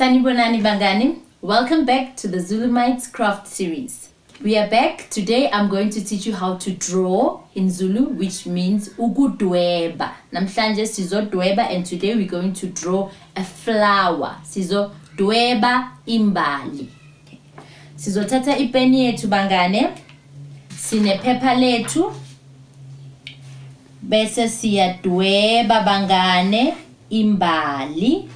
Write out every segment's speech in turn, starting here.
Sanibonani bangani. Welcome back to the Zulumites craft series. We are back. Today I'm going to teach you how to draw in Zulu, which means ukudweba. Namhlanje sizodweba, and today we're going to draw a flower. Sizodweba imbali. Sizothatha ipeni yethu bangane. Sine phepha lethu. Bese siyadweba bangane imbali.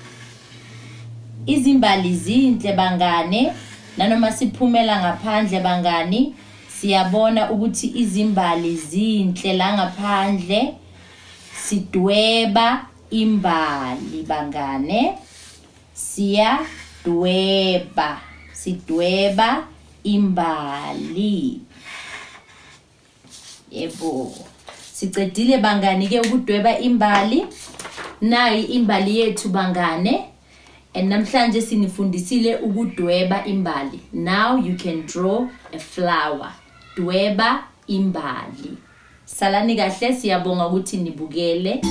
Izimbali zinhle bangane, nanoma siphumela ngaphandle bangani siyabona ukuthi izimbali zinhle la ngaphandle. Sidweba imbali bangane, sidweba imbali. Yebo, sicedile bangani ke ukudweba imbali. Nayi imbali yethu bangane. And namhlanje sinifundisile ukudweba imbali. Now you can draw a flower. Dweba imbali. Salani kahle, siyabonga ukuthi nibukele.